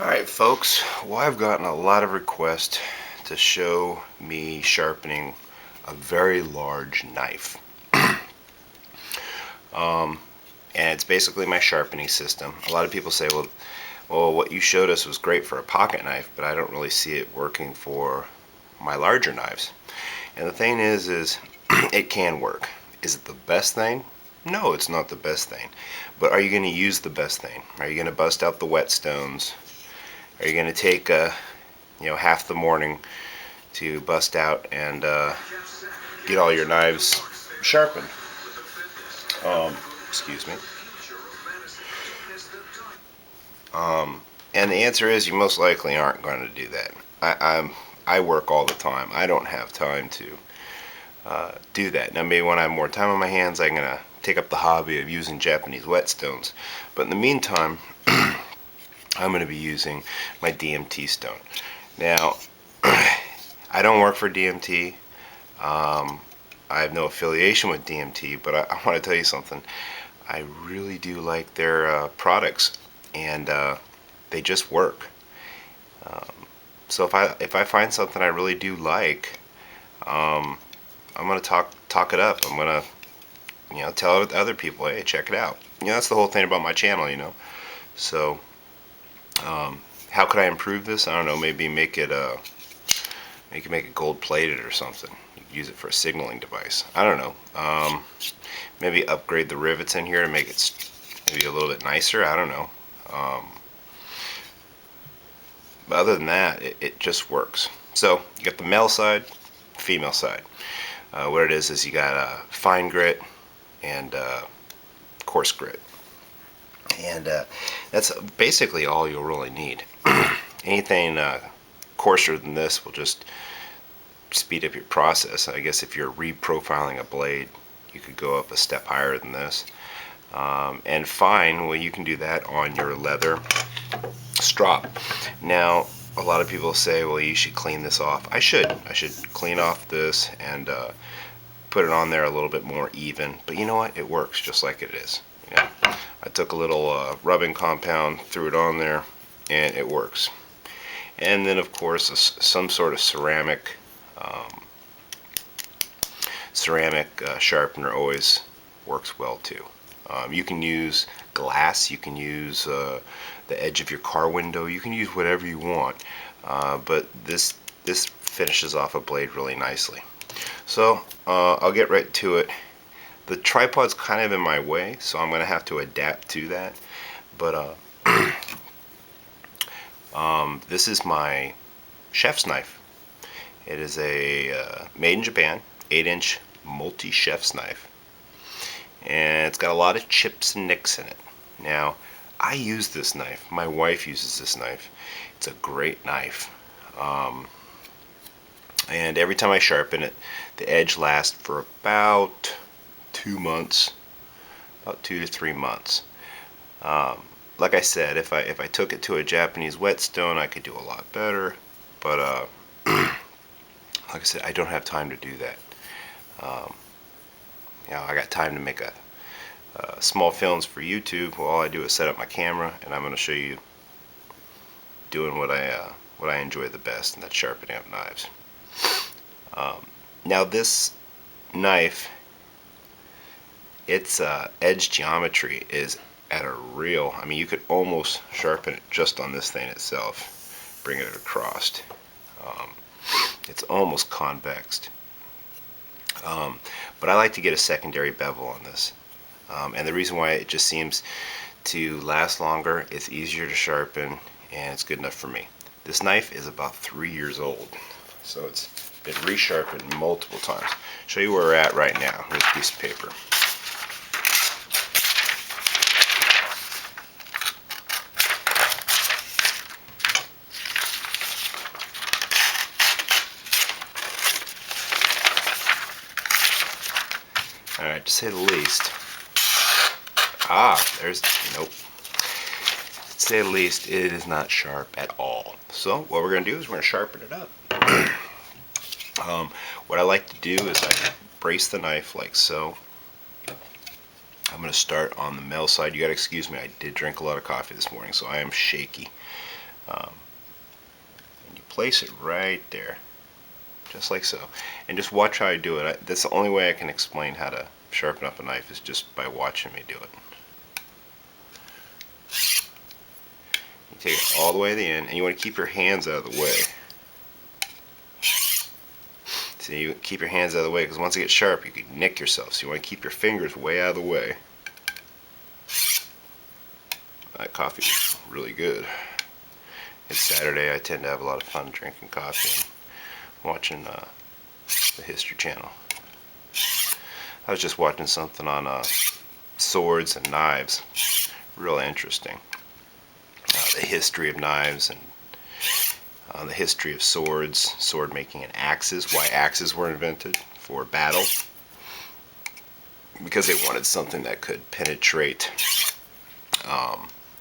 Alright folks, well I've gotten a lot of requests to show me sharpening a very large knife. And it's basically my sharpening system. A lot of people say, well, what you showed us was great for a pocket knife, but I don't really see it working for my larger knives. And the thing is it can work. Is it the best thing? No, it's not the best thing. But are you going to use the best thing? Are you going to bust out the whetstones? Are you going to take half the morning to bust out and get all your knives sharpened? Excuse me. And the answer is you most likely aren't going to do that. I work all the time. I don't have time to do that. Now maybe when I have more time on my hands, I'm going to take up the hobby of using Japanese whetstones. But in the meantime, I'm going to be using my DMT stone. Now, I don't work for DMT. I have no affiliation with DMT, but I want to tell you something. I really do like their products, and they just work. So if I find something I really do like, I'm gonna talk it up. I'm gonna tell other people, hey, check it out. That's the whole thing about my channel. So how could I improve this? I don't know. Maybe make it gold plated or something. You could use it for a signaling device. I don't know. Maybe upgrade the rivets in here to make it maybe a little bit nicer. I don't know. But other than that, it just works. So you got the male side, female side. What it is you got fine grit and coarse grit. And that's basically all you'll really need. Anything coarser than this will just speed up your process. I guess if you're reprofiling a blade, you could go up a step higher than this. And fine, well, you can do that on your leather strop. Now, a lot of people say, well, you should clean this off. I should clean off this and put it on there a little bit more even. But you know what? It works just like it is. I took a little rubbing compound, threw it on there, and it works. And then, of course, some sort of ceramic sharpener always works well too. You can use glass, you can use the edge of your car window, you can use whatever you want, but this finishes off a blade really nicely. So I'll get right to it. The tripod's kind of in my way, so I'm going to have to adapt to that. But this is my chef's knife. It is a made in Japan, 8-inch multi-chef's knife. And it's got a lot of chips and nicks in it. Now, I use this knife. My wife uses this knife. It's a great knife. And every time I sharpen it, the edge lasts for about 2 months, about 2 to 3 months. Like I said, if I took it to a Japanese whetstone, I could do a lot better. But like I said, I don't have time to do that. I got time to make small films for YouTube. Well, all I do is set up my camera, and I'm going to show you doing what I enjoy the best, and that's sharpening up knives. Now this knife, its edge geometry is at a real, I mean, you could almost sharpen it just on this thing itself, bring it across. It's almost convexed. But I like to get a secondary bevel on this. And the reason why it just seems to last longer, it's easier to sharpen, and it's good enough for me. This knife is about 3 years old, so it's been resharpened multiple times. Show you where we're at right now. Here's a piece of paper. Alright, to say the least. Nope. To say the least, it is not sharp at all. So what we're going to do is we're going to sharpen it up. What I like to do is I brace the knife like so. I'm going to start on the male side. You got to excuse me, I did drink a lot of coffee this morning, so I am shaky. And you place it right there, just like so. And just watch how I do it. That's the only way I can explain how to sharpen up a knife, is just by watching me do it. You take it all the way to the end, and you want to keep your hands out of the way. So you keep your hands out of the way, because once it gets sharp, you can nick yourself. So you want to keep your fingers way out of the way. That coffee is really good. It's Saturday. I tend to have a lot of fun drinking coffee and watching the History Channel. I was just watching something on swords and knives. Really interesting. The history of knives and the history of swords, sword making, and axes. Why axes were invented for battle. Because they wanted something that could penetrate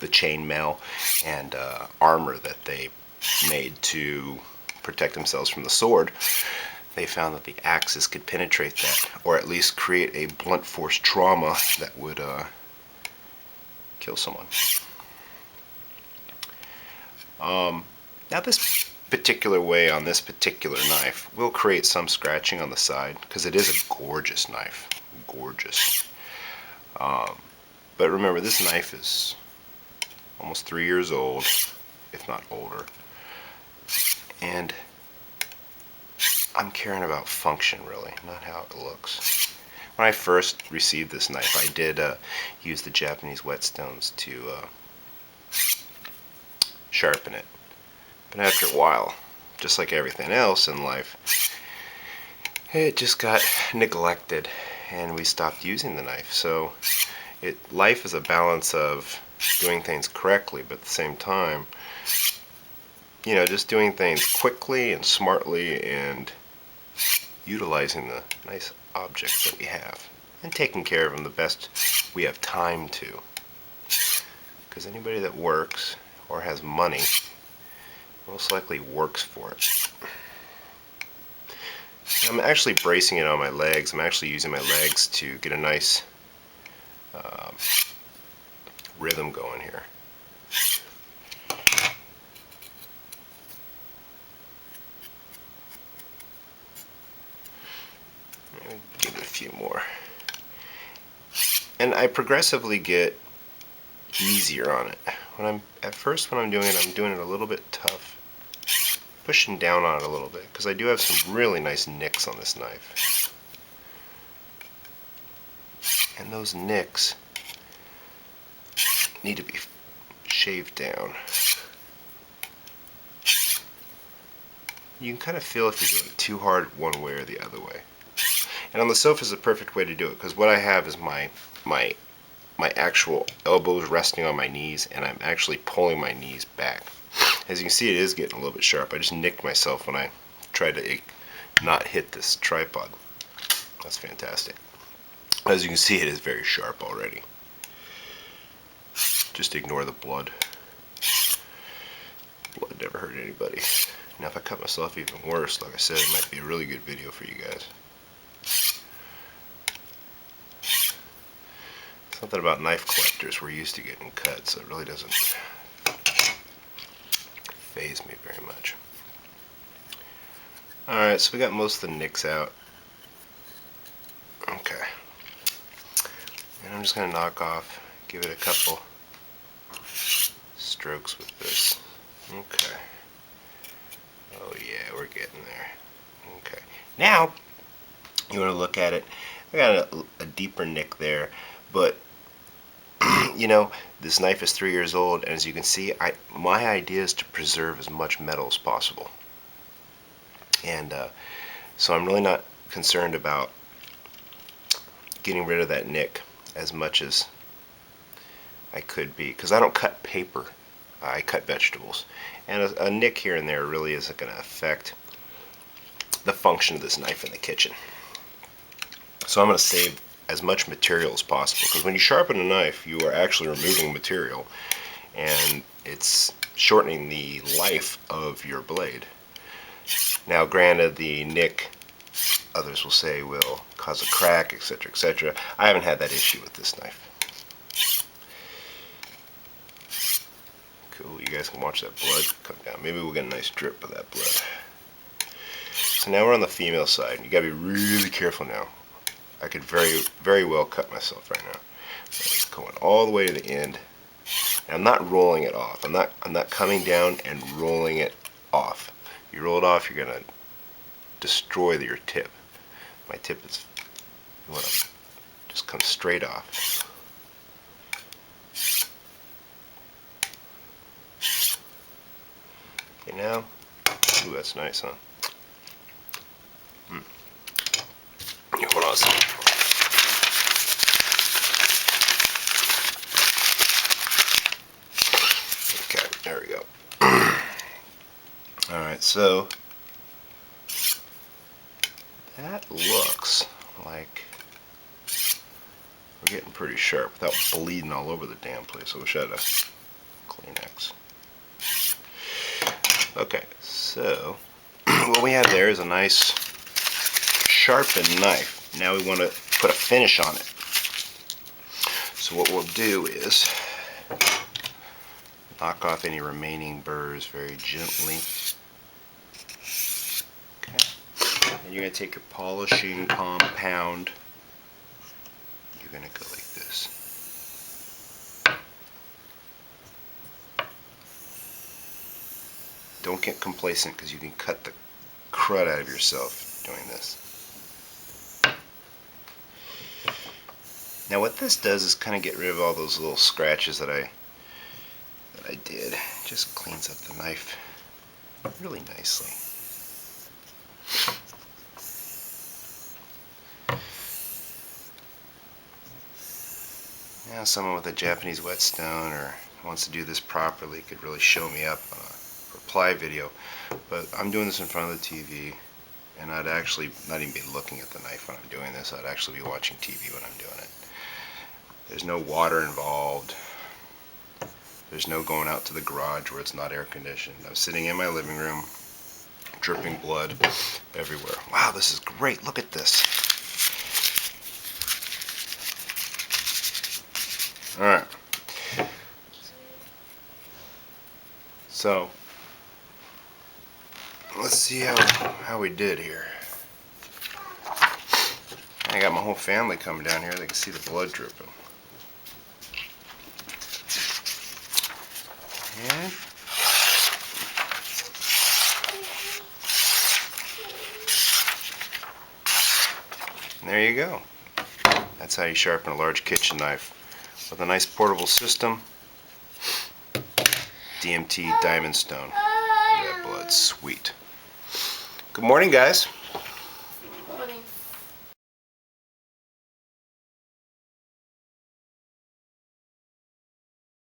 the chainmail and armor that they made to protect themselves from the sword. They found that the axes could penetrate that, or at least create a blunt force trauma that would kill someone. Now this particular way on this particular knife will create some scratching on the side, because it is a gorgeous knife. Gorgeous. But remember, this knife is almost 3 years old, if not older. And I'm caring about function, really, not how it looks. When I first received this knife, I did use the Japanese whetstones to sharpen it. But after a while, just like everything else in life, it just got neglected and we stopped using the knife. So life is a balance of doing things correctly, but at the same time, just doing things quickly and smartly and utilizing the nice objects that we have and taking care of them the best we have time to. Because anybody that works or has money most likely works for it. I'm actually bracing it on my legs. I'm actually using my legs to get a nice rhythm going here. Give it a few more. And I progressively get easier on it. At first when I'm doing it a little bit tough. Pushing down on it a little bit, because I do have some really nice nicks on this knife. And those nicks need to be shaved down. You can kind of feel if you're doing it too hard one way or the other way. And on the sofa is the perfect way to do it, because what I have is my actual elbows resting on my knees, and I'm actually pulling my knees back. As you can see, it is getting a little bit sharp. I just nicked myself when I tried to not hit this tripod. That's fantastic. As you can see, it is very sharp already. Just ignore the blood. Blood never hurt anybody. Now if I cut myself even worse, like I said, it might be a really good video for you guys. Something about knife collectors, we're used to getting cut, so it really doesn't faze me very much. Alright, so we got most of the nicks out. Okay. And I'm just going to knock off, give it a couple strokes with this. Okay. Oh yeah, we're getting there. Okay. Now, you want to look at it. I got a deeper nick there, but this knife is 3 years old, and as you can see, my idea is to preserve as much metal as possible. And so I'm really not concerned about getting rid of that nick as much as I could be, because I don't cut paper. I cut vegetables. And a nick here and there really isn't going to affect the function of this knife in the kitchen. So I'm going to save as much material as possible, because when you sharpen a knife, you are actually removing material, and it's shortening the life of your blade. Now granted, the nick, others will say, will cause a crack, etc., etc. I haven't had that issue with this knife. Cool, you guys can watch that blood come down. Maybe we'll get a nice drip of that blood. So now we're on the female side. You gotta be really careful now. I could very well cut myself right now. It's going all the way to the end. And I'm not rolling it off. I'm not coming down and rolling it off. You roll it off, you're gonna destroy your tip. My tip is, you want to just come straight off. Okay, now, ooh, that's nice, huh? Yeah, hold on a second. Okay, there we go. Alright, so that looks like we're getting pretty sharp without bleeding all over the damn place. I wish I had a Kleenex. Okay, so what we have there is a nice sharpened knife. Now we want to put a finish on it. So what we'll do is knock off any remaining burrs very gently. Okay. And you're going to take your polishing compound. You're going to go like this. Don't get complacent because you can cut the crud out of yourself doing this. Now what this does is kind of get rid of all those little scratches that I did. It just cleans up the knife really nicely. Now someone with a Japanese whetstone or wants to do this properly could really show me up on a reply video, but I'm doing this in front of the TV, and I'd actually not even be looking at the knife when I'm doing this. I'd actually be watching TV when I'm doing it. There's no water involved. There's no going out to the garage where it's not air conditioned. I'm sitting in my living room, dripping blood everywhere. Wow, this is great. Look at this. Alright. So, let's see how we did here. I got my whole family coming down here. They can see the blood dripping. And there you go. That's how you sharpen a large kitchen knife with a nice portable system. DMT Diamond Stone. Look at that blood, sweet. Good morning, guys.